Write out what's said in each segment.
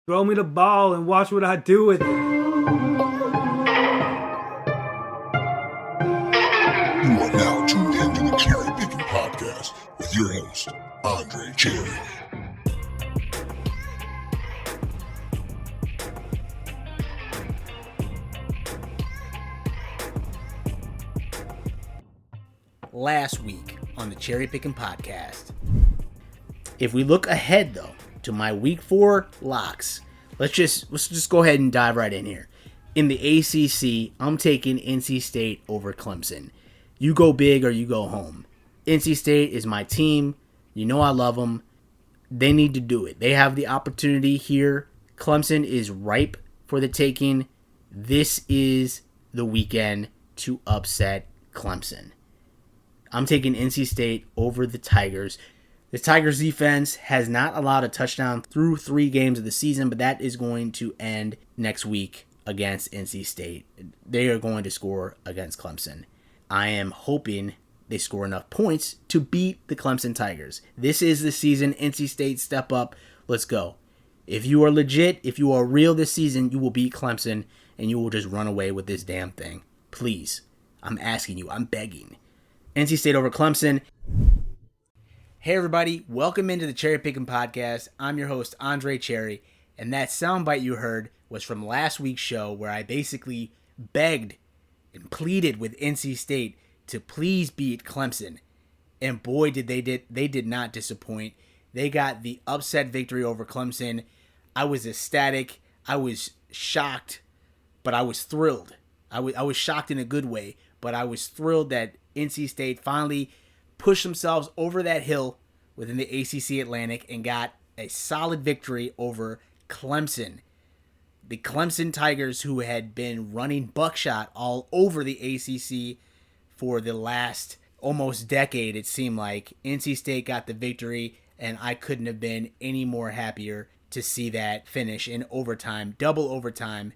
Throw me the ball and watch what I do with it. You are now tuned into the CherryPickin podcast with your host, Andre Cherry. Last week on the CherryPickin podcast. If we look ahead though to my week 4 locks, let's just go ahead and dive right in here. In the ACC, I'm taking NC State over Clemson. You go big or you go home. NC State is my team. You know I love them. They need to do it. They have the opportunity here. Clemson is ripe for the taking. This is the weekend to upset Clemson. I'm taking NC State over the Tigers. The Tigers defense has not allowed a touchdown through 3 games of the season, but that is going to end next week against NC State. They are going to score against Clemson. I am hoping they score enough points to beat the Clemson Tigers. This is the season. NC State, step up. Let's go. If you are legit, if you are real this season, you will beat Clemson and you will just run away with this damn thing. Please. I'm asking you. I'm begging. NC State over Clemson. Hey everybody, welcome into the CherryPickin podcast. I'm your host, Andre Cherry, and that soundbite you heard was from last week's show where I basically begged and pleaded with NC State to please beat Clemson. And boy, they did not disappoint. They got the upset victory over Clemson. I was ecstatic. I was shocked, but I was thrilled. I was shocked in a good way, but I was thrilled that NC State finally pushed themselves over that hill within the ACC Atlantic and got a solid victory over Clemson. The Clemson Tigers, who had been running buckshot all over the ACC for the last almost decade, it seemed like. NC State got the victory, and I couldn't have been any more happier to see that finish in overtime, double overtime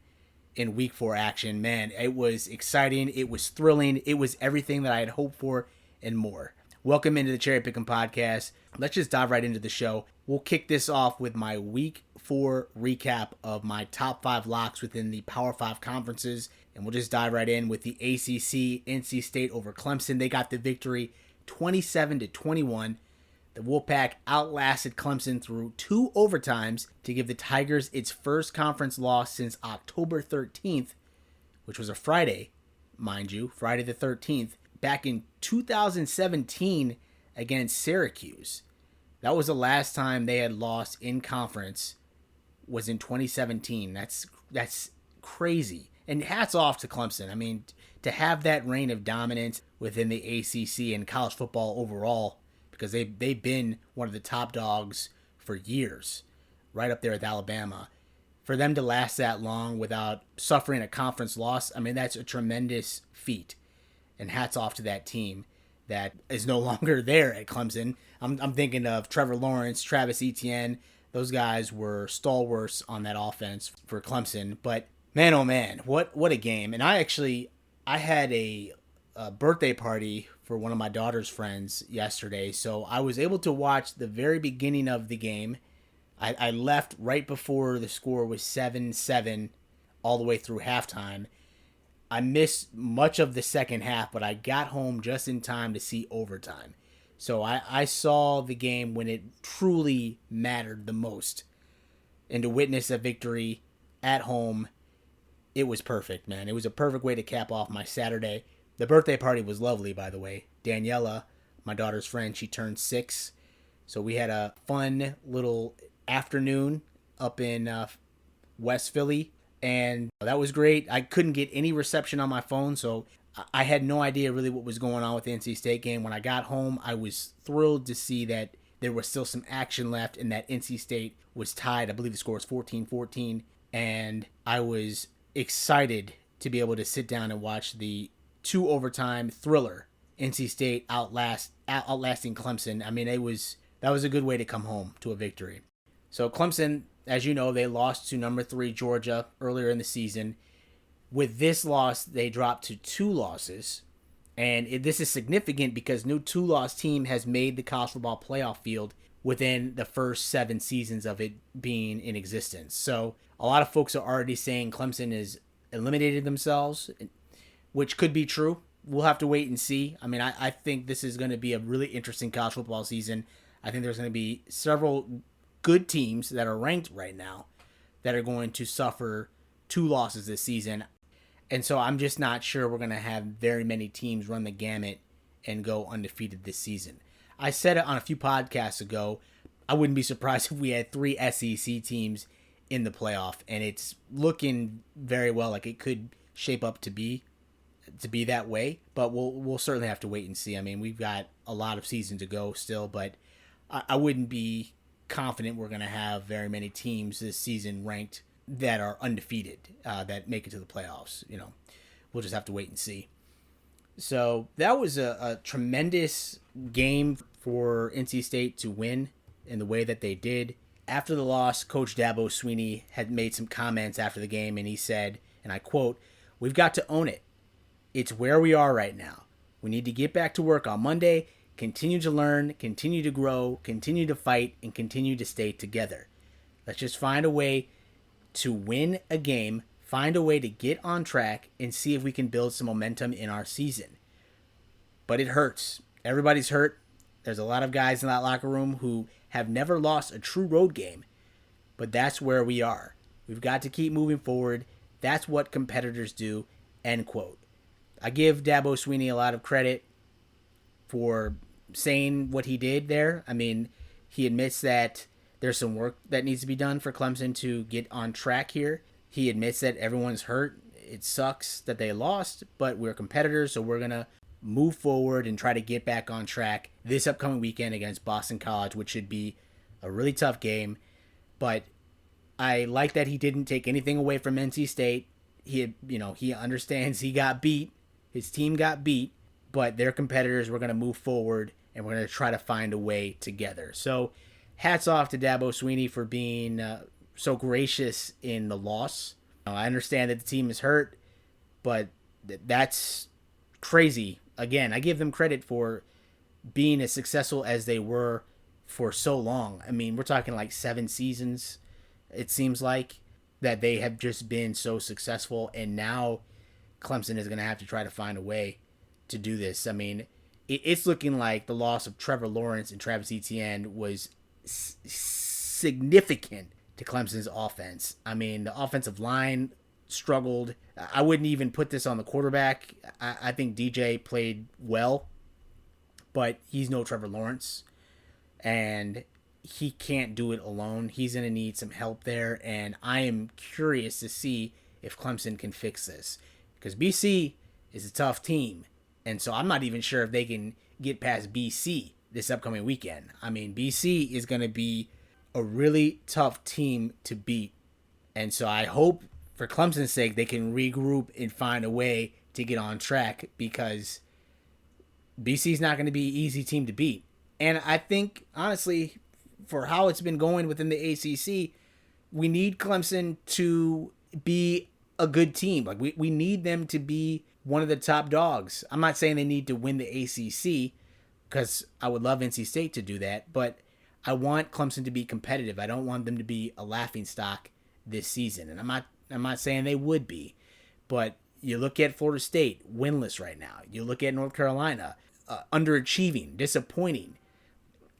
in week 4 action. Man, it was exciting. It was thrilling. It was everything that I had hoped for and more. Welcome into the CherryPickin podcast. Let's just dive right into the show. We'll kick this off with my week 4 recap of my top 5 locks within the Power 5 conferences. And we'll just dive right in with the ACC, NC State over Clemson. They got the victory 27-21. The Wolfpack outlasted Clemson through 2 overtimes to give the Tigers its first conference loss since October 13th, which was a Friday, mind you, Friday the 13th, back in 2017 against Syracuse. That was the last time they had lost in conference, was in 2017. That's crazy. And hats off to Clemson. I mean, to have that reign of dominance within the ACC and college football overall, because they've been one of the top dogs for years, right up there with Alabama. For them to last that long without suffering a conference loss, I mean, that's a tremendous feat. And hats off to that team that is no longer there at Clemson. I'm thinking of Trevor Lawrence, Travis Etienne. Those guys were stalwarts on that offense for Clemson. But man, oh man, what a game. And I had a birthday party for one of my daughter's friends yesterday, so I was able to watch the very beginning of the game. I left right before the score was 7-7 all the way through halftime. I missed much of the second half, but I got home just in time to see overtime. So I saw the game when it truly mattered the most. And to witness a victory at home, it was perfect, man. It was a perfect way to cap off my Saturday. The birthday party was lovely, by the way. Daniela, my daughter's friend, she turned 6. So we had a fun little afternoon up in West Philly. And that was great. I couldn't get any reception on my phone, so I had no idea really what was going on with the NC State game. When I got home, I was thrilled to see that there was still some action left and that NC State was tied. I believe the score was 14-14. And I was excited to be able to sit down and watch the 2 overtime thriller, NC State outlasting Clemson. I mean, that was a good way to come home to a victory. So Clemson, as you know, they lost to number 3 Georgia earlier in the season. With this loss, they dropped to 2 losses. And this is significant because no 2-loss team has made the college football playoff field within the first 7 seasons of it being in existence. So a lot of folks are already saying Clemson has eliminated themselves, which could be true. We'll have to wait and see. I mean, I think this is going to be a really interesting college football season. I think there's going to be several good teams that are ranked right now that are going to suffer 2 losses this season. And so I'm just not sure we're going to have very many teams run the gamut and go undefeated this season. I said it on a few podcasts ago. I wouldn't be surprised if we had 3 SEC teams in the playoff, and it's looking very well like it could shape up to be that way. But we'll certainly have to wait and see. I mean, we've got a lot of season to go still, but I wouldn't be confident we're going to have very many teams this season ranked that are undefeated that make it to the playoffs. You know, we'll just have to wait and see. So that was a tremendous game for NC State to win in the way that they did. After the loss, Coach Dabo Swinney had made some comments after the game, and he said, and I quote, "We've got to own it. It's where we are right now. We need to get back to work on Monday, continue to learn, continue to grow, continue to fight, and continue to stay together. Let's just find a way to win a game, find a way to get on track, and see if we can build some momentum in our season." But it hurts. Everybody's hurt. There's a lot of guys in that locker room who have never lost a true road game. But that's where we are. We've got to keep moving forward. That's what competitors do. End quote. I give Dabo Swinney a lot of credit for saying what he did there. I mean, he admits that there's some work that needs to be done for Clemson to get on track here. He admits that everyone's hurt. It sucks that they lost, but we're competitors, so we're going to move forward and try to get back on track this upcoming weekend against Boston College, which should be a really tough game. But I like that he didn't take anything away from NC State. He understands he got beat. His team got beat, but they're competitors. We're going to move forward, and we're going to try to find a way together. So hats off to Dabo Swinney for being so gracious in the loss. I understand that the team is hurt, but that's crazy. Again, I give them credit for being as successful as they were for so long. I mean, we're talking like 7 seasons, it seems like, that they have just been so successful, and now Clemson is going to have to try to find a way to do this. I mean, it's looking like the loss of Trevor Lawrence and Travis Etienne was significant to Clemson's offense. I mean, the offensive line struggled. I wouldn't even put this on the quarterback. I think DJ played well, but he's no Trevor Lawrence, and he can't do it alone. He's going to need some help there, and I am curious to see if Clemson can fix this, because BC is a tough team, and so I'm not even sure if they can get past BC this upcoming weekend. I mean, BC is going to be a really tough team to beat, and so I hope for Clemson's sake they can regroup and find a way to get on track, because BC's not going to be an easy team to beat. And I think, honestly, for how it's been going within the ACC, we need Clemson to be a good team. Like, we need them to be one of the top dogs. I'm not saying they need to win the ACC, because I would love NC State to do that, but I want Clemson to be competitive. I don't want them to be a laughingstock this season. And I'm not saying they would be, but you look at Florida State, winless right now. You look at North Carolina, underachieving, disappointing.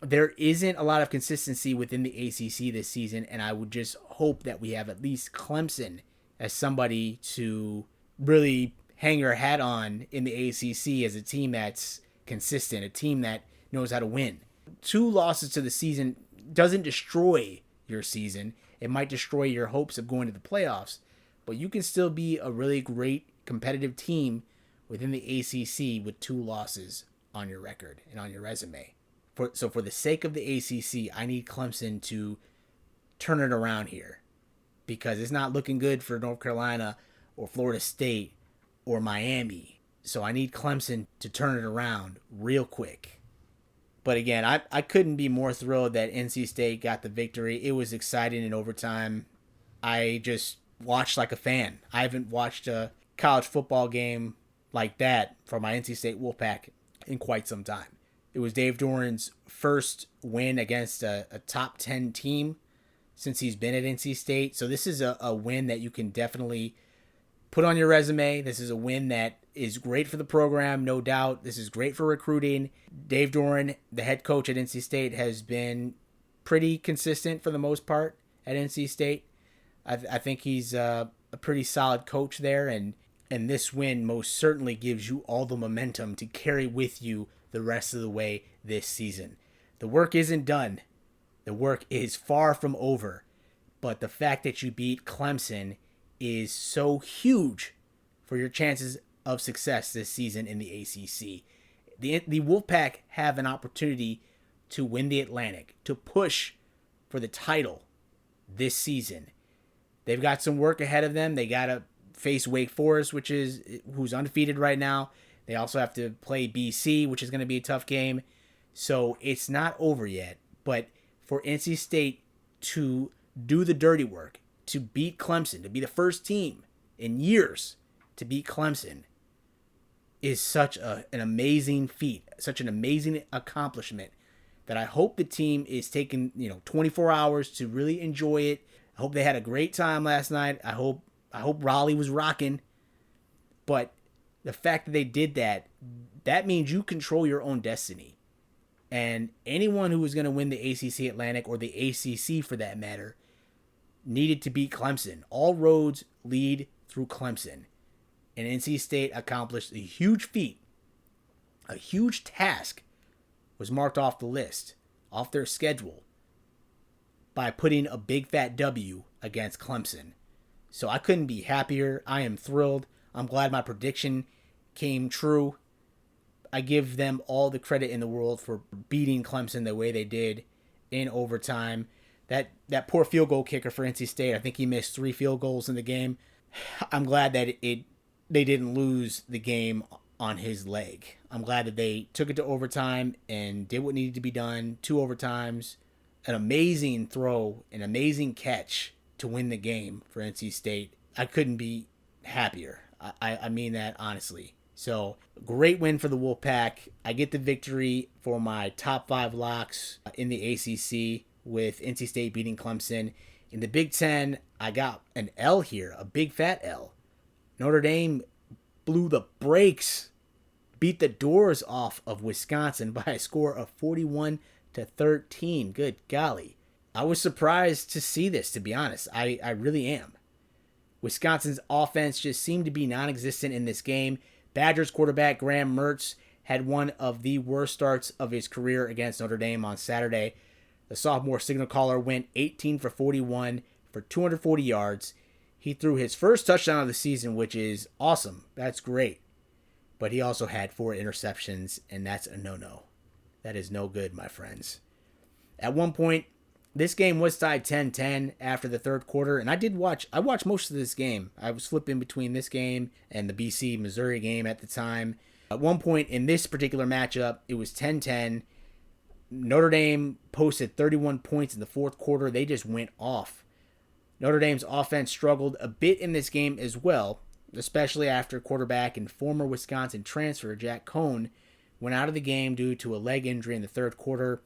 There isn't a lot of consistency within the ACC this season, and I would just hope that we have at least Clemson as somebody to really hang your hat on in the ACC as a team that's consistent, a team that knows how to win. 2 losses to the season doesn't destroy your season. It might destroy your hopes of going to the playoffs, but you can still be a really great competitive team within the ACC with 2 losses on your record and on your resume. So for the sake of the ACC, I need Clemson to turn it around here, because it's not looking good for North Carolina or Florida State or Miami. So I need Clemson to turn it around real quick. But again, I couldn't be more thrilled that NC State got the victory. It was exciting in overtime. I just watched like a fan. I haven't watched a college football game like that for my NC State Wolfpack in quite some time. It was Dave Doran's first win against a top 10 team since he's been at NC State. So this is a win that you can definitely put on your resume. This is a win that is great for the program, no doubt. This is great for recruiting. Dave Doran, the head coach at NC State, has been pretty consistent for the most part at NC State. I think he's a pretty solid coach there, and this win most certainly gives you all the momentum to carry with you the rest of the way this season. The work isn't done. The work is far from over, but the fact that you beat Clemson is so huge for your chances of success this season in the ACC. The Wolfpack have an opportunity to win the Atlantic, to push for the title this season. They've got some work ahead of them. They got to face Wake Forest, who's undefeated right now. They also have to play BC, which is going to be a tough game. So it's not over yet. But for NC State to do the dirty work, to beat Clemson, to be the first team in years to beat Clemson, is such an amazing feat, such an amazing accomplishment, that I hope the team is taking 24 hours to really enjoy it. I hope they had a great time last night. I hope Raleigh was rocking. But the fact that they did that means you control your own destiny. And anyone who was going to win the ACC Atlantic, or the ACC for that matter, needed to beat Clemson. All roads lead through Clemson. And NC State accomplished a huge feat. A huge task was marked off the list, off their schedule, by putting a big fat W against Clemson. So I couldn't be happier. I am thrilled. I'm glad my prediction came true. I give them all the credit in the world for beating Clemson the way they did in overtime. That poor field goal kicker for NC State, I think he missed 3 field goals in the game. I'm glad that they didn't lose the game on his leg. I'm glad that they took it to overtime and did what needed to be done. 2 overtimes, an amazing throw, an amazing catch to win the game for NC State. I couldn't be happier. I mean that honestly. So, great win for the Wolfpack. I get the victory for my top 5 locks in the ACC, with NC State beating Clemson. In the Big Ten, I got an L here, a big fat L. Notre Dame blew the brakes, beat the doors off of Wisconsin by a score of 41-13. Good golly. I was surprised to see this, to be honest. I really am. Wisconsin's offense just seemed to be non-existent in this game. Badgers quarterback Graham Mertz had one of the worst starts of his career against Notre Dame on Saturday. The sophomore signal caller went 18 for 41 for 240 yards. He threw his first touchdown of the season, which is awesome. That's great. But he also had 4 interceptions, and that's a no-no. That is no good, my friends. At one point, this game was tied 10-10 after the third quarter, and I watched most of this game. I was flipping between this game and the BC-Missouri game at the time. At one point in this particular matchup, it was 10-10. Notre Dame posted 31 points in the fourth quarter. They just went off. Notre Dame's offense struggled a bit in this game as well, especially after quarterback and former Wisconsin transfer Jack Cohn went out of the game due to a leg injury in the third quarter.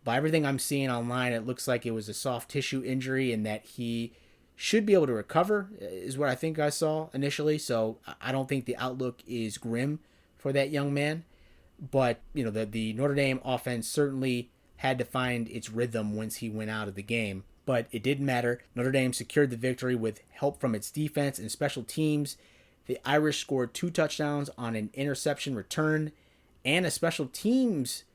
By everything I'm seeing online, it looks like it was a soft tissue injury and that he should be able to recover, is what I think I saw initially. So I don't think the outlook is grim for that young man. But, the Notre Dame offense certainly had to find its rhythm once he went out of the game. But it didn't matter. Notre Dame secured the victory with help from its defense and special teams. The Irish scored 2 touchdowns on an interception return and a special teams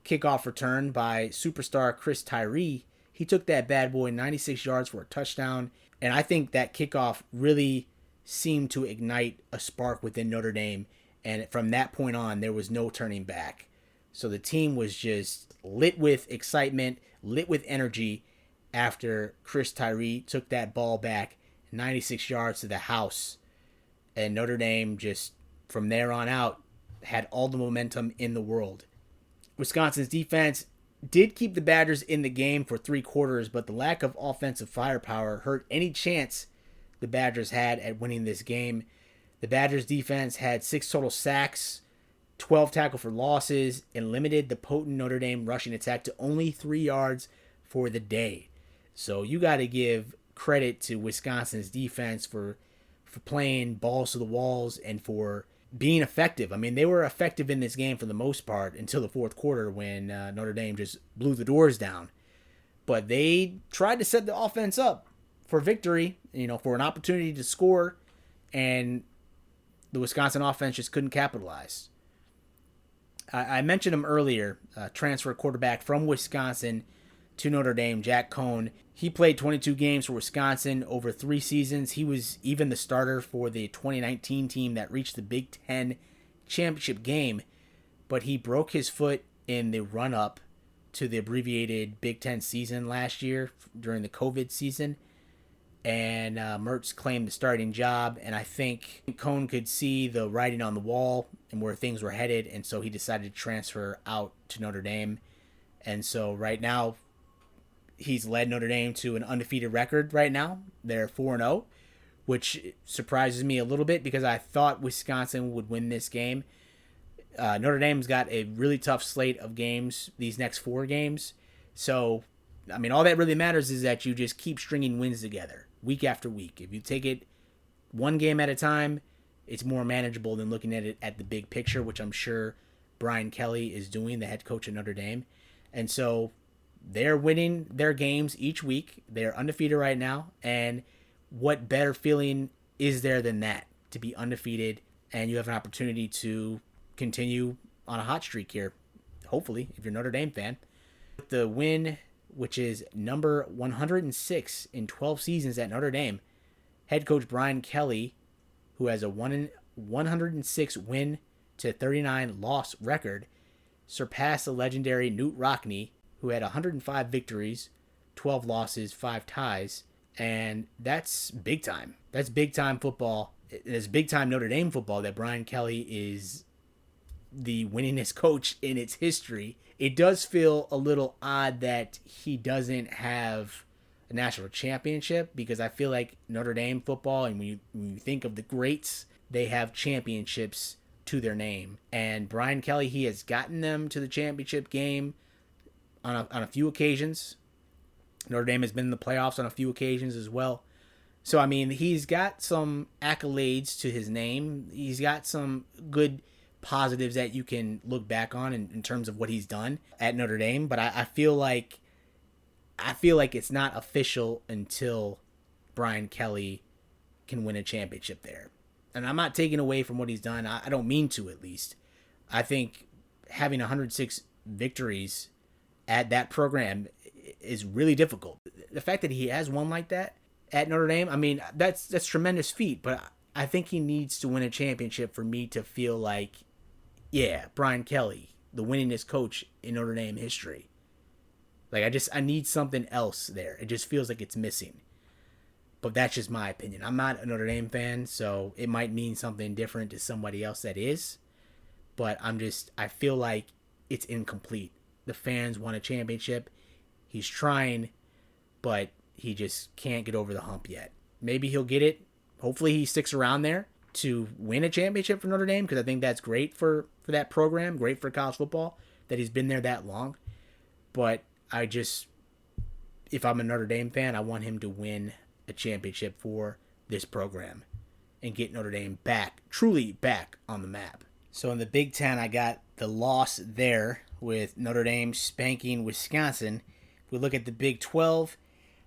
kickoff return by superstar Chris Tyree. He took that bad boy 96 yards for a touchdown. And I think that kickoff really seemed to ignite a spark within Notre Dame. And from that point on, there was no turning back. So the team was just lit with excitement, lit with energy after Chris Tyree took that ball back 96 yards to the house. And Notre Dame just, from there on out, had all the momentum in the world. Wisconsin's defense did keep the Badgers in the game for 3 quarters, but the lack of offensive firepower hurt any chance the Badgers had at winning this game. The Badgers defense had 6 total sacks 12 tackle for losses, and limited the potent Notre Dame rushing attack to only 3 yards for the day. So you got to give credit to Wisconsin's defense for playing balls to the walls and for being effective. I mean, they were effective in this game for the most part until the fourth quarter when Notre Dame just blew the doors down. But they tried to set the offense up for victory, for an opportunity to score, and the Wisconsin offense just couldn't capitalize. I mentioned him earlier, transfer quarterback from Wisconsin to Notre Dame, Jack Cohn. He played 22 games for Wisconsin over 3 seasons. He was even the starter for the 2019 team that reached the Big Ten championship game, but he broke his foot in the run-up to the abbreviated Big Ten season last year during the COVID season, and Mertz claimed the starting job, and I think Cohn could see the writing on the wall and where things were headed, and so he decided to transfer out to Notre Dame. And so right now, he's led Notre Dame to an undefeated record right now. They're 4-0, which surprises me a little bit because I thought Wisconsin would win this game. Notre Dame's got a really tough slate of games, these next 4 games. So, I mean, all that really matters is that you just keep stringing wins together week after week. If you take it one game at a time, it's more manageable than looking at it at the big picture, which I'm sure Brian Kelly is doing, the head coach of Notre Dame. And so they're winning their games each week. They're undefeated right now. And what better feeling is there than that, to be undefeated and you have an opportunity to continue on a hot streak here, hopefully, if you're a Notre Dame fan. The win, which is number 106 in 12 seasons at Notre Dame, head coach Brian Kelly, who has a 106 win to 39 loss record, surpassed the legendary Knute Rockne, who had 105 victories, 12 losses, 5 ties, and that's big time. That's big time football. It's big time Notre Dame football that Brian Kelly is the winningest coach in its history. It does feel a little odd that he doesn't have a national championship, because I feel like Notre Dame football, and when you think of the greats, they have championships to their name. And Brian Kelly, he has gotten them to the championship game on a few occasions. Notre Dame has been in the playoffs on a few occasions as well. So, I mean, he's got some accolades to his name. He's got some good positives that you can look back on in terms of what he's done at Notre Dame. But I feel like it's not official until Brian Kelly can win a championship there. And I'm not taking away from what he's done. I don't mean to, at least. I think having 106 victories at that program is really difficult. The fact that he has one like that at Notre Dame, I mean, that's tremendous feat. But I think he needs to win a championship for me to feel like, yeah, Brian Kelly, the winningest coach in Notre Dame history. Like, I need something else there. It just feels like it's missing. But that's just my opinion. I'm not a Notre Dame fan, so it might mean something different to somebody else that is. But I feel like it's incomplete. The fans want a championship. He's trying, but he just can't get over the hump yet. Maybe he'll get it. Hopefully he sticks around there to win a championship for Notre Dame, because I think that's great for that program, great for college football, that he's been there that long. But if I'm a Notre Dame fan, I want him to win a championship for this program and get Notre Dame truly back on the map. So in the Big Ten, I got the loss there with Notre Dame spanking Wisconsin. If we look at the Big 12,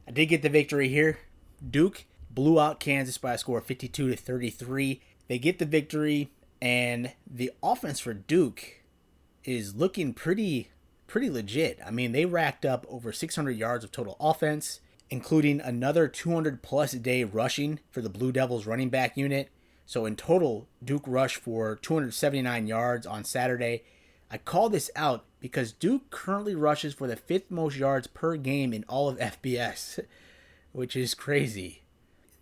I did get the victory here. Duke blew out Kansas by a score of 52-33. They get the victory, and the offense for Duke is looking pretty legit. I mean, they racked up over 600 yards of total offense, including another 200-plus day rushing for the Blue Devils running back unit. So in total, Duke rushed for 279 yards on Saturday. I call this out because Duke currently rushes for the 5th most yards per game in all of FBS, which is crazy.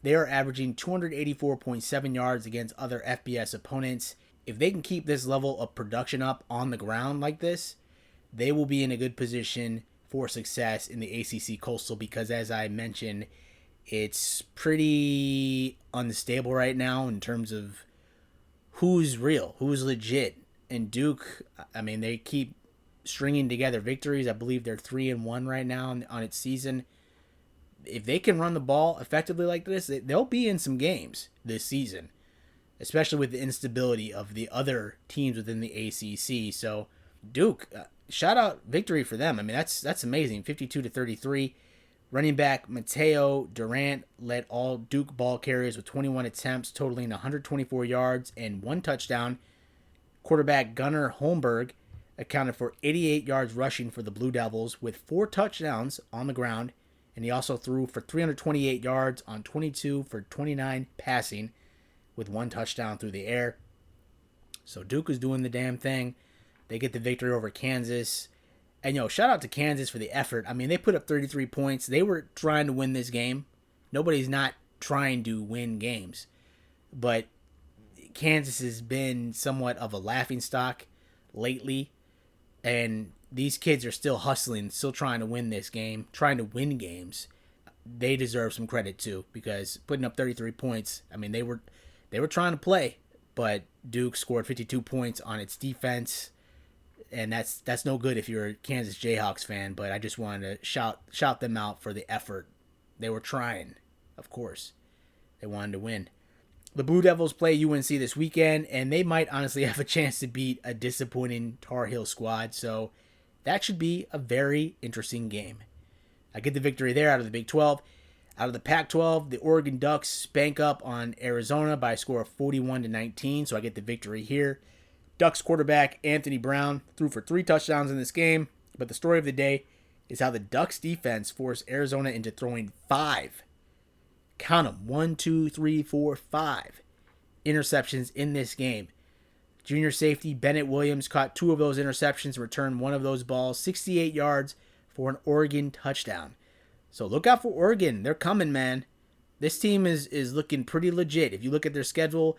They are averaging 284.7 yards against other FBS opponents. If they can keep this level of production up on the ground like this, they will be in a good position for success in the ACC Coastal, because, as I mentioned, it's pretty unstable right now in terms of who's real, who's legit. And Duke, I mean, they keep stringing together victories. I believe they're 3-1 right now on its season. If they can run the ball effectively like this, they'll be in some games this season, especially with the instability of the other teams within the ACC. So Duke, shout out victory for them. I mean, that's amazing. 52-33. Running back Mateo Durant led all Duke ball carriers with 21 attempts, totaling 124 yards and 1 touchdown. Quarterback Gunnar Holmberg accounted for 88 yards rushing for the Blue Devils with 4 touchdowns on the ground, and he also threw for 328 yards on 22 for 29 passing with 1 touchdown through the air. So Duke is doing the damn thing. They get the victory over Kansas. And, shout out to Kansas for the effort. I mean, they put up 33 points. They were trying to win this game. Nobody's not trying to win games. But Kansas has been somewhat of a laughingstock lately. And these kids are still hustling, still trying to win this game, trying to win games. They deserve some credit, too, because putting up 33 points, I mean, they were trying to play. But Duke scored 52 points on its defense. And that's no good if you're a Kansas Jayhawks fan, but I just wanted to shout them out for the effort. They were trying, of course. They wanted to win. The Blue Devils play UNC this weekend, and they might honestly have a chance to beat a disappointing Tar Heel squad, so that should be a very interesting game. I get the victory there out of the Big 12. Out of the Pac-12, the Oregon Ducks spank up on Arizona by a score of 41-19, so I get the victory here. Ducks quarterback Anthony Brown threw for 3 touchdowns in this game, but the story of the day is how the Ducks defense forced Arizona into throwing 5, count them, 1, 2, 3, 4, 5 interceptions in this game. Junior safety Bennett Williams caught 2 of those interceptions and returned 1 of those balls, 68 yards for an Oregon touchdown. So look out for Oregon. They're coming, man. This team is looking pretty legit. If you look at their schedule,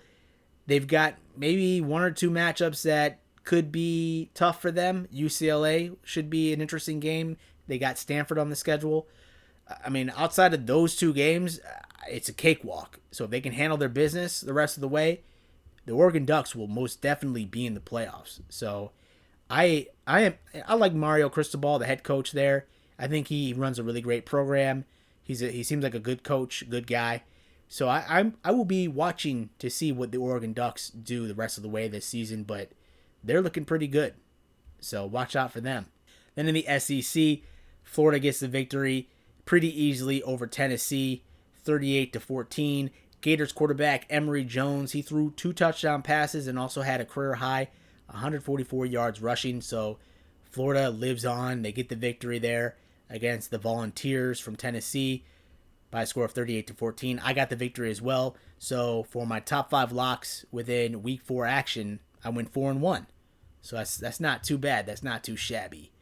they've got maybe 1 or 2 matchups that could be tough for them. UCLA should be an interesting game. They got Stanford on the schedule. I mean, outside of those 2 games, it's a cakewalk. So if they can handle their business the rest of the way, the Oregon Ducks will most definitely be in the playoffs. So I like Mario Cristobal, the head coach there. I think he runs a really great program. He seems like a good coach, good guy. So I will be watching to see what the Oregon Ducks do the rest of the way this season, but they're looking pretty good. So watch out for them. Then in the SEC, Florida gets the victory pretty easily over Tennessee, 38-14. Gators quarterback Emory Jones, he threw 2 touchdown passes and also had a career high 144 yards rushing. So Florida lives on. They get the victory there against the Volunteers from Tennessee by a score of 38-14. I got the victory as well. So for my top 5 locks within week 4 action, I went 4-1. So that's not too bad. That's not too shabby.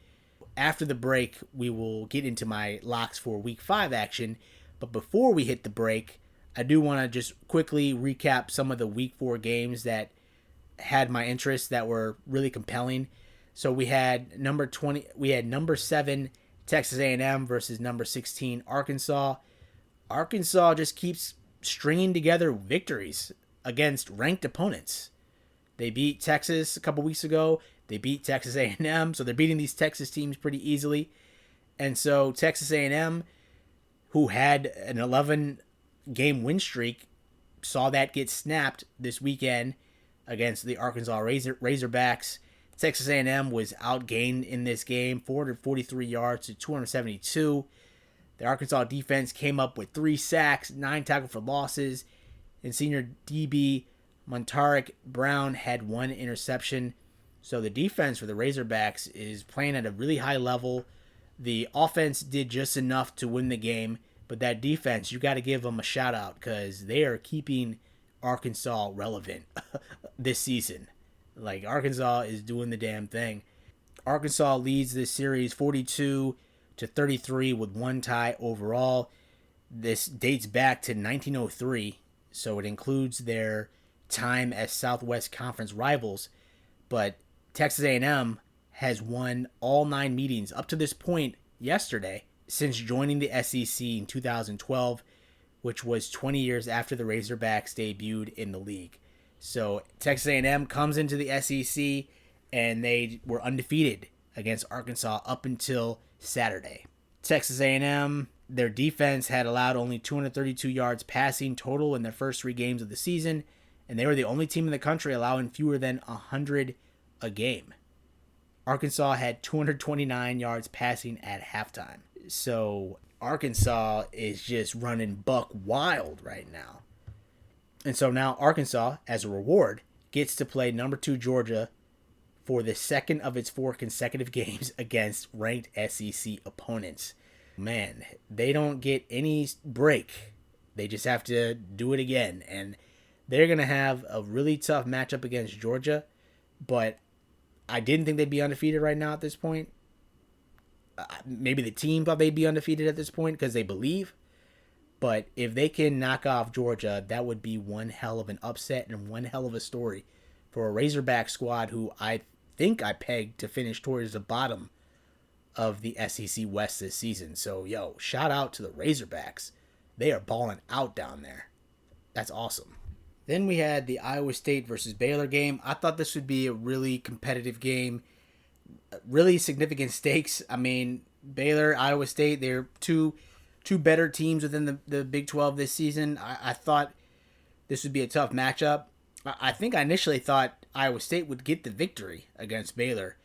After the break, we will get into my locks for week 5 action. But before we hit the break, I do want to just quickly recap some of the week 4 games that had my interest, that were really compelling. So we had number 7 Texas A&M versus number 16 Arkansas. Arkansas just keeps stringing together victories against ranked opponents. They beat Texas a couple weeks ago. They beat Texas A&M, so they're beating these Texas teams pretty easily. And so Texas A&M, who had an 11-game win streak, saw that get snapped this weekend against the Arkansas Razorbacks. Texas A&M was outgained in this game, 443 yards to 272. The Arkansas defense came up with 3 sacks, 9 tackles for losses, and senior DB Montarik Brown had 1 interception. So the defense for the Razorbacks is playing at a really high level. The offense did just enough to win the game, but that defense, you got to give them a shout out because they are keeping Arkansas relevant this season. Like, Arkansas is doing the damn thing. Arkansas leads this series 42-33 with 1 tie overall. This dates back to 1903, so it includes their time as Southwest Conference rivals. But Texas A&M has won all 9 meetings up to this point yesterday since joining the SEC in 2012, which was 20 years after the Razorbacks debuted in the league. So Texas A&M comes into the SEC, and they were undefeated against Arkansas up until Saturday. Texas A&M, their defense had allowed only 232 yards passing total in their first 3 games of the season, and they were the only team in the country allowing fewer than 100 a game. Arkansas had 229 yards passing at halftime. So Arkansas is just running buck wild right now. And so now Arkansas, as a reward, gets to play number 2 Georgia for the second of its 4 consecutive games against ranked SEC opponents. Man, they don't get any break. They just have to do it again. And they're going to have a really tough matchup against Georgia. But I didn't think they'd be undefeated right now at this point. Maybe the team thought they'd be undefeated at this point because they believe. But if they can knock off Georgia, that would be one hell of an upset and one hell of a story for a Razorback squad who I think I pegged to finish towards the bottom of the SEC West this season. So, shout out to the Razorbacks. They are balling out down there. That's awesome. Then we had the Iowa State versus Baylor game. I thought this would be a really competitive game. Really significant stakes. I mean, Baylor, Iowa State, they're two better teams within the Big 12 this season. I thought this would be a tough matchup. I think I initially thought Iowa State would get the victory against Baylor,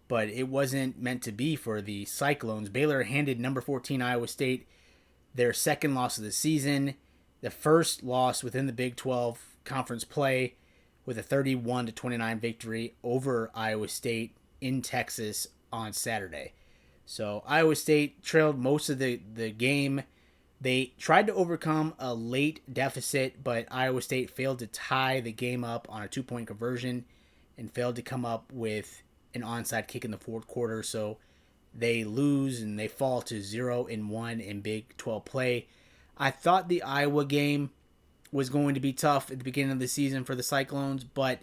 but it wasn't meant to be for the Cyclones. Baylor handed number 14 Iowa State their second loss of the season, the first loss within the Big 12 conference play, with a 31-29 victory over Iowa State in Texas on Saturday. So Iowa State trailed most of the game. They tried to overcome a late deficit, but Iowa State failed to tie the game up on a 2-point conversion and failed to come up with an onside kick in the fourth quarter. So they lose and they fall to 0-1 in Big 12 play. I thought the Iowa game was going to be tough at the beginning of the season for the Cyclones, but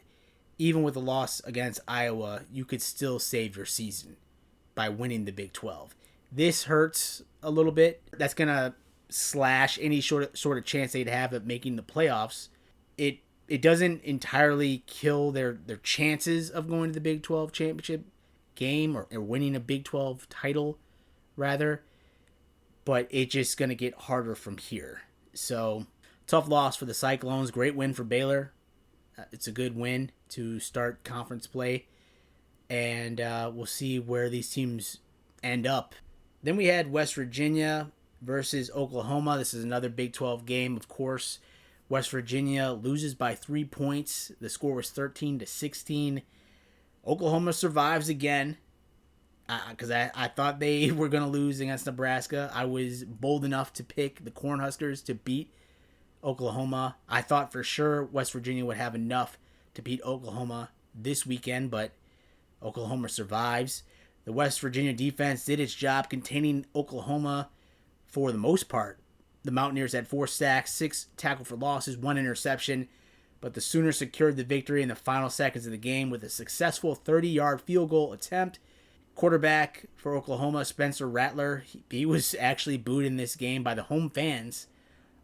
even with a loss against Iowa, you could still save your season by winning the Big 12. This hurts a little bit. That's going to slash any sort of chance they'd have of making the playoffs. It doesn't entirely kill their chances of going to the Big 12 championship game or winning a Big 12 title, rather. But it's just going to get harder from here. So, tough loss for the Cyclones. Great win for Baylor. It's a good win to start conference play. And we'll see where these teams end up. Then we had West Virginia versus Oklahoma. This is another Big 12 game, of course. West Virginia loses by 3 points. The score was 13-16. Oklahoma survives again because I thought they were going to lose against Nebraska. I was bold enough to pick the Cornhuskers to beat Oklahoma. I thought for sure West Virginia would have enough to beat Oklahoma this weekend, but Oklahoma survives. The West Virginia defense did its job containing Oklahoma for the most part. The Mountaineers had 4 sacks, 6 tackle for losses, 1 interception, but the Sooners secured the victory in the final seconds of the game with a successful 30-yard field goal attempt. Quarterback for Oklahoma, Spencer Rattler, he was actually booed in this game by the home fans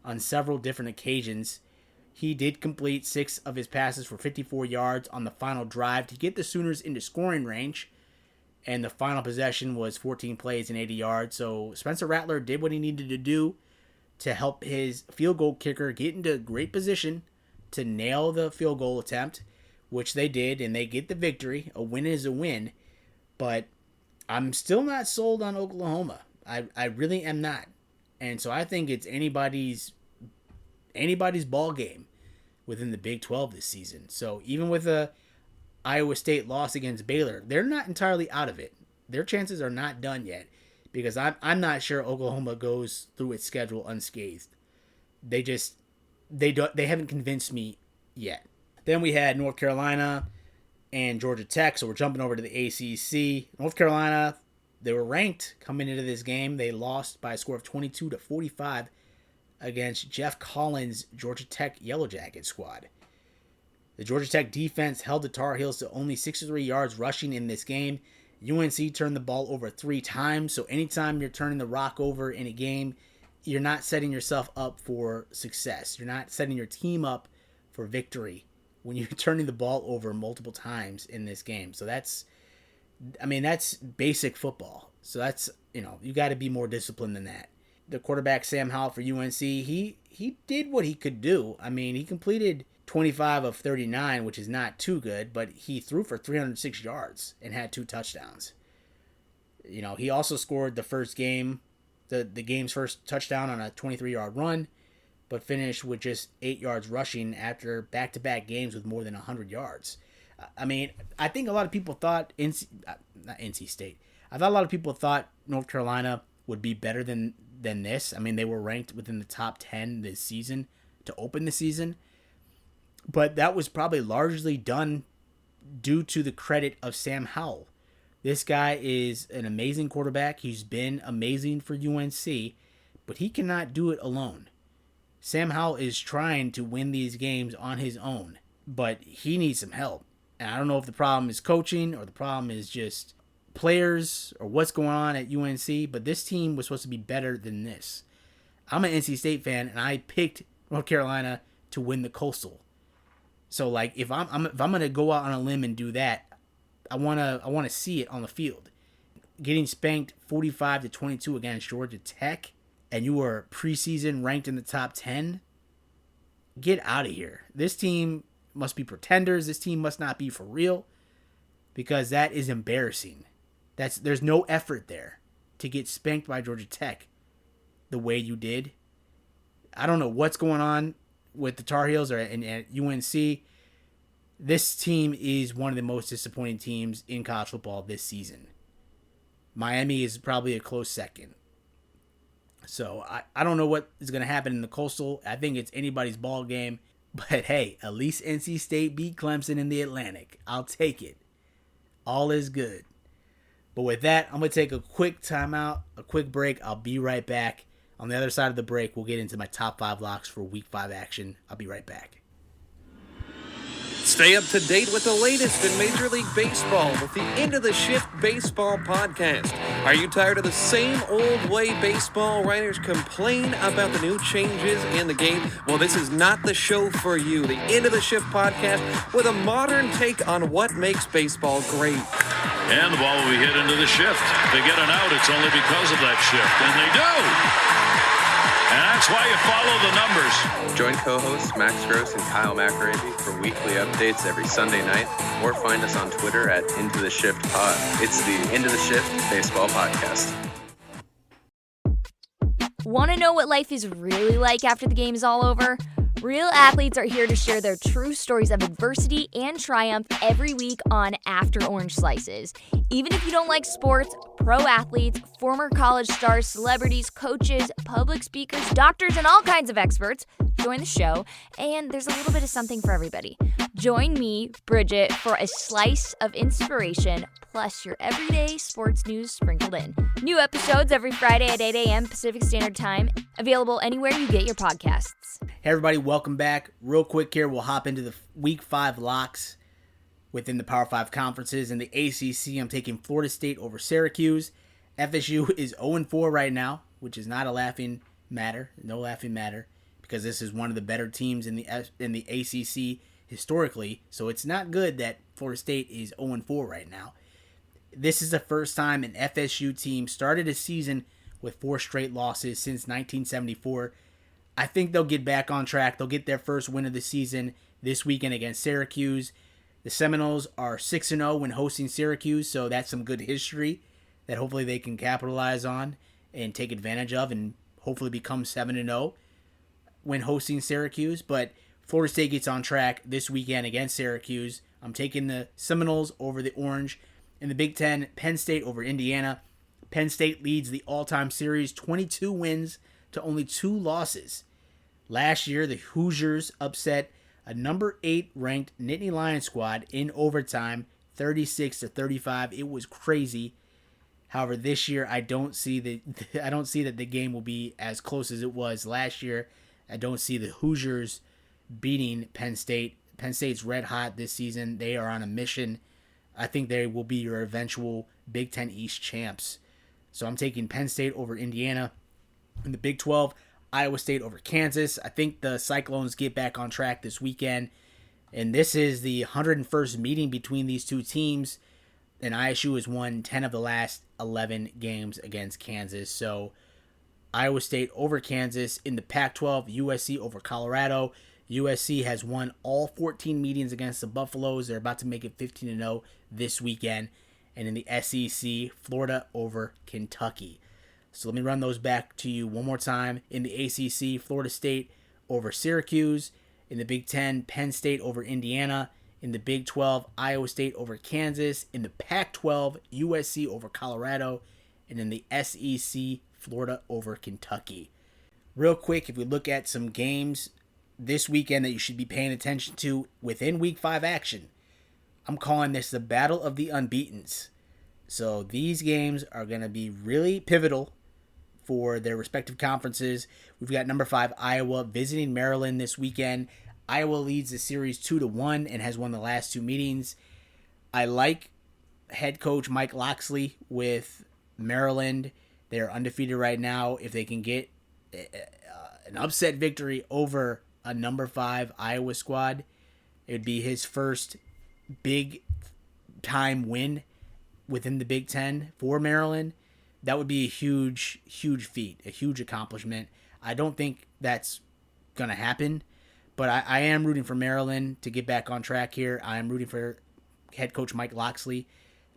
on several different occasions. He did complete 6 of his passes for 54 yards on the final drive to get the Sooners into scoring range, and the final possession was 14 plays and 80 yards. So Spencer Rattler did what he needed to do to help his field goal kicker get into great position to nail the field goal attempt, which they did, and they get the victory. A win is a win, but I'm still not sold on Oklahoma. I really am not. And so I think it's anybody's ball game within the Big 12 this season. So even with a Iowa State loss against Baylor, they're not entirely out of it. Their chances are not done yet, because I'm not sure Oklahoma goes through its schedule unscathed. They haven't convinced me yet. Then we had North Carolina and Georgia Tech, so we're jumping over to the ACC. North Carolina, they were ranked coming into this game. They lost by a score of 22-45 against Jeff Collins' Georgia Tech Yellow Jacket squad. The Georgia Tech defense held the Tar Heels to only 63 yards rushing in this game. UNC turned the ball over 3 times, so anytime you're turning the rock over in a game, you're not setting yourself up for success. You're not setting your team up for victory when you're turning the ball over multiple times in this game. So that's basic football. So that's, you got to be more disciplined than that. The quarterback, Sam Howell for UNC, he did what he could do. I mean, he completed 25 of 39, which is not too good, but he threw for 306 yards and had 2 touchdowns. He also scored the game's first touchdown on a 23-yard run, but finished with just 8 yards rushing after back-to-back games with more than 100 yards. I mean, I think a lot of people thought not NC State. I thought a lot of people thought North Carolina would be better than this. I mean, they were ranked within the top 10 this season to open the season. But that was probably largely done due to the credit of Sam Howell. This guy is an amazing quarterback. He's been amazing for UNC, but he cannot do it alone. Sam Howell is trying to win these games on his own, but he needs some help. And I don't know if the problem is coaching or the problem is just players or what's going on at UNC, but this team was supposed to be better than this. I'm an NC State fan, and I picked North Carolina to win the Coastal. So, like, if I'm gonna go out on a limb and do that, I wanna see it on the field. Getting spanked 45-22 against Georgia Tech, and you were preseason ranked in the top 10. Get out of here. This team must be pretenders. This team must not be for real, because that is embarrassing. There's no effort there to get spanked by Georgia Tech the way you did. I don't know what's going on with the Tar Heels or at UNC. This team is one of the most disappointing teams in college football this season. Miami is probably a close second. So I don't know what is going to happen in the Coastal. I think it's anybody's ball game. But hey, at least NC State beat Clemson in the Atlantic. I'll take it. All is good. But with that, I'm going to take a quick timeout, a quick break. I'll be right back. On the other side of the break, we'll get into my top 5 locks for Week 5 action. I'll be right back. Stay up to date with the latest in Major League Baseball with the Into the Shift Baseball podcast. Are you tired of the same old way baseball writers complain about the new changes in the game? Well, this is not the show for you. The Into the Shift podcast with a modern take on what makes baseball great. And the ball will be hit into the shift. They get an out, it's only because of that shift. And they do! And that's why you follow the numbers. Join co-hosts Max Gross and Kyle McAravy for weekly updates every Sunday night, or find us on Twitter at Into the Shift Pod. It's the Into the Shift Baseball Podcast. Want to know what life is really like after the game is all over? Real athletes are here to share their true stories of adversity and triumph every week on After Orange Slices. Even if you don't like sports, pro athletes, former college stars, celebrities, coaches, public speakers, doctors, and all kinds of experts join the show, and there's a little bit of something for everybody. Join me, Bridget, for a slice of inspiration, plus your everyday sports news sprinkled in. New episodes every Friday at 8 a.m. Pacific Standard Time, available anywhere you get your podcasts. Hey everybody, welcome back. Real quick here, we'll hop into the Week 5 locks within the Power 5 conferences. In the ACC, I'm taking Florida State over Syracuse. FSU is 0-4 right now, which is not a laughing matter, no laughing matter, because this is one of the better teams in the ACC historically. So it's not good that Florida State is 0-4 right now. This is the first time an FSU team started a season with 4 straight losses since 1974. I think they'll get back on track. They'll get their first win of the season this weekend against Syracuse. The Seminoles are 6-0 when hosting Syracuse, so that's some good history that hopefully they can capitalize on and take advantage of and hopefully become 7-0 when hosting Syracuse. But Florida State gets on track this weekend against Syracuse. I'm taking the Seminoles over the Orange. In the Big Ten, Penn State over Indiana. Penn State leads the all-time series, 22 wins to only 2 losses. Last year, the Hoosiers upset a number 8 ranked Nittany Lions squad in overtime, 36-35. It was crazy. However, this year I don't see that the game will be as close as it was last year. I don't see the Hoosiers beating Penn State. Penn State's red hot this season. They are on a mission. I think they will be your eventual Big Ten East champs. So I'm taking Penn State over Indiana. In the Big 12, Iowa State over Kansas. I think the Cyclones get back on track this weekend. And this is the 101st meeting between these two teams. And ISU has won 10 of the last 11 games against Kansas. So Iowa State over Kansas. In the Pac-12, USC over Colorado. USC has won all 14 meetings against the Buffaloes. They're about to make it 15-0 this weekend. And in the SEC, Florida over Kentucky. So let me run those back to you one more time. In the ACC, Florida State over Syracuse. In the Big Ten, Penn State over Indiana. In the Big 12, Iowa State over Kansas. In the Pac-12, USC over Colorado. And in the SEC, Florida over Kentucky. Real quick, if we look at some games this weekend that you should be paying attention to within Week 5 action, I'm calling this the Battle of the Unbeatens. So these games are going to be really pivotal for their respective conferences. We've got number 5 Iowa visiting Maryland this weekend. Iowa leads the series 2-1 and has won the last 2 meetings. I like head coach Mike Locksley with Maryland. They're undefeated right now. If they can get an upset victory over a number 5 Iowa squad, it would be his first big time win within the Big Ten for Maryland. That would be a huge feat, a huge accomplishment. I don't think that's going to happen, but I am rooting for Maryland to get back on track here. I am rooting for head coach Mike Locksley,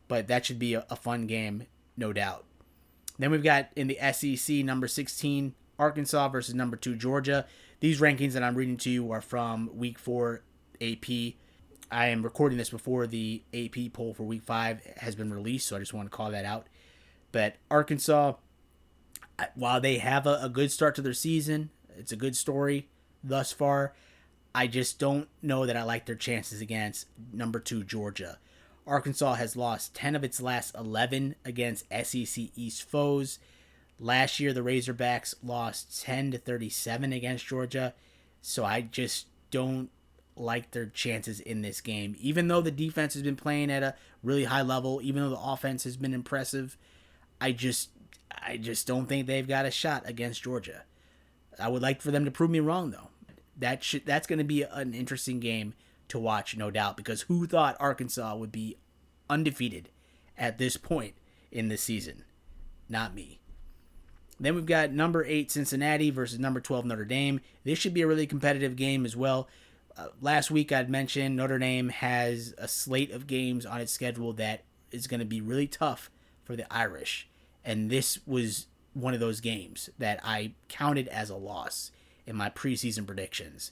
but that should be a fun game, no doubt. Then we've got in the SEC, number 16, Arkansas versus number 2, Georgia. These rankings that I'm reading to you are from Week 4 AP. I am recording this before the AP poll for Week 5 has been released, so I just want to call that out. But Arkansas, while they have a good start to their season, it's a good story thus far, I just don't know that I like their chances against number 2, Georgia. Arkansas has lost 10 of its last 11 against SEC East foes. Last year, the Razorbacks lost 10-37 against Georgia, so I just don't like their chances in this game. Even though the defense has been playing at a really high level, even though the offense has been impressive, I just don't think they've got a shot against Georgia. I would like for them to prove me wrong, though. That's going to be an interesting game to watch, no doubt, because who thought Arkansas would be undefeated at this point in the season? Not me. Then we've got number 8 Cincinnati versus number 12 Notre Dame. This should be a really competitive game as well. Last week I'd mentioned Notre Dame has a slate of games on its schedule that is going to be really tough for the Irish. And this was one of those games that I counted as a loss in my preseason predictions.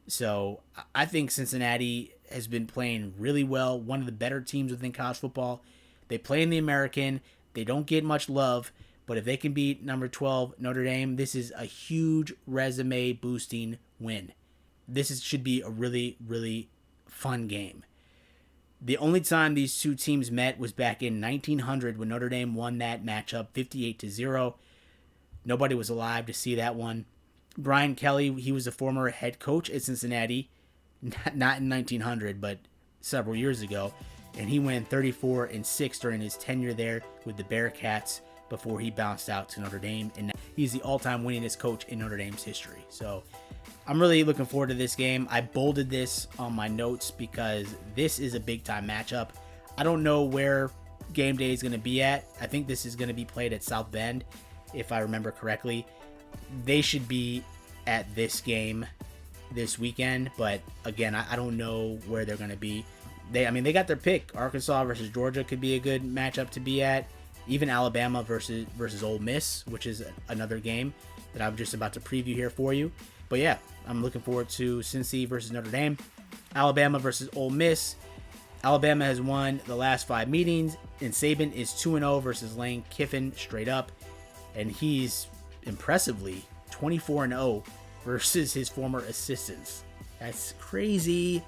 So I think Cincinnati has been playing really well, one of the better teams within college football. They play in the American. They don't get much love, but if they can beat number 12 Notre Dame, this is a huge resume boosting win. Should be a really, really fun game. The only time these two teams met was back in 1900 when Notre Dame won that matchup 58-0. Nobody was alive to see that one. Brian Kelly, he was a former head coach at Cincinnati, not in 1900, but several years ago, and he went 34-6 during his tenure there with the Bearcats before he bounced out to Notre Dame, and he's the all-time winningest coach in Notre Dame's history. So I'm really looking forward to this game. I bolded this on my notes because this is a big-time matchup. I don't know where game day is going to be at. I think this is going to be played at South Bend, if I remember correctly. They should be at this game this weekend, but again, I don't know where they're going to be. They got their pick. Arkansas versus Georgia could be a good matchup to be at. Even Alabama versus Ole Miss, which is another game that I'm just about to preview here for you. But yeah, I'm looking forward to Cincy versus Notre Dame. Alabama versus Ole Miss. Alabama has won the last 5 meetings, and Saban is 2-0 versus Lane Kiffin straight up, and he's impressively 24-0 versus his former assistants. That's crazy.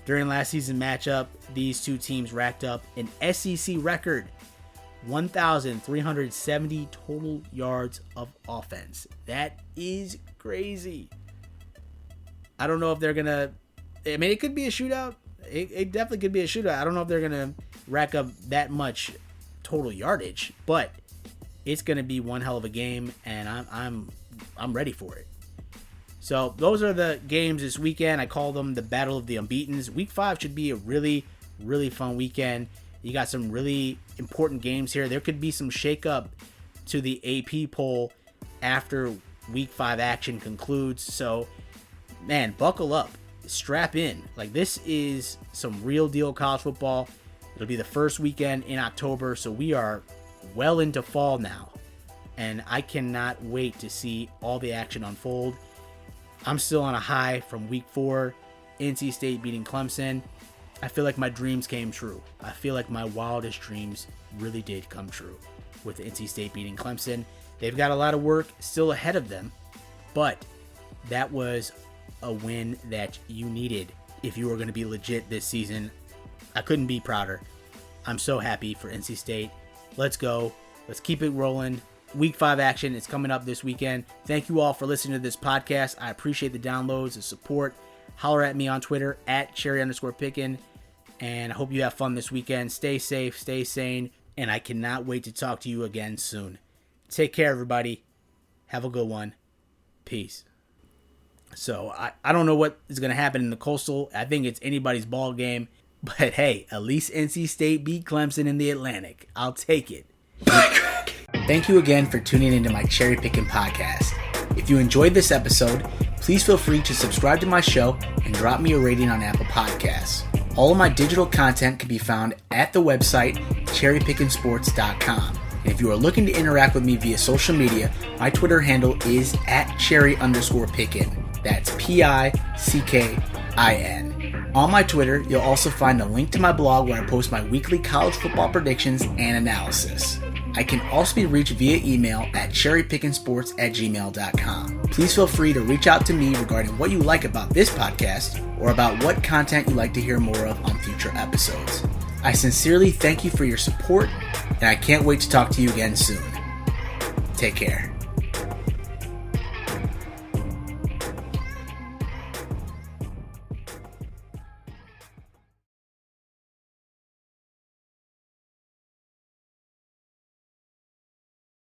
During last season's matchup, these two teams racked up an SEC record 1,370 total yards of offense. That is crazy. I don't know if they're going to... it could be a shootout. It definitely could be a shootout. I don't know if they're going to rack up that much total yardage, but it's going to be one hell of a game, and I'm ready for it. So those are the games this weekend. I call them the Battle of the Unbeatens. Week 5 should be a really, really fun weekend. You got some really important games here. There could be some shakeup to the AP poll after Week 5 action concludes. So, man, buckle up. Strap in. Like, this is some real deal college football. It'll be the first weekend in October, so we are well into fall now. And I cannot wait to see all the action unfold. I'm still on a high from Week 4, NC State beating Clemson. I feel like my dreams came true. I feel like my wildest dreams really did come true with NC State beating Clemson. They've got a lot of work still ahead of them, but that was a win that you needed if you were going to be legit this season. I couldn't be prouder. I'm so happy for NC State. Let's go. Let's keep it rolling. Week 5 action is coming up this weekend. Thank you all for listening to this podcast. I appreciate the downloads, the support. Holler at me on Twitter at Cherry_Pickin. And I hope you have fun this weekend. Stay safe, stay sane, and I cannot wait to talk to you again soon. Take care, everybody. Have a good one. Peace. So, I don't know what is going to happen in the Coastal. I think it's anybody's ball game. But hey, at least NC State beat Clemson in the Atlantic. I'll take it. Thank you again for tuning into my Cherry Pickin' podcast. If you enjoyed this episode, please feel free to subscribe to my show and drop me a rating on Apple Podcasts. All of my digital content can be found at the website CherryPickinSports.com. And if you are looking to interact with me via social media, my Twitter handle is at Cherry_Pickin. That's Pickin. On my Twitter, you'll also find a link to my blog where I post my weekly college football predictions and analysis. I can also be reached via email at cherrypickinsports@gmail.com. Please feel free to reach out to me regarding what you like about this podcast or about what content you'd like to hear more of on future episodes. I sincerely thank you for your support, and I can't wait to talk to you again soon. Take care.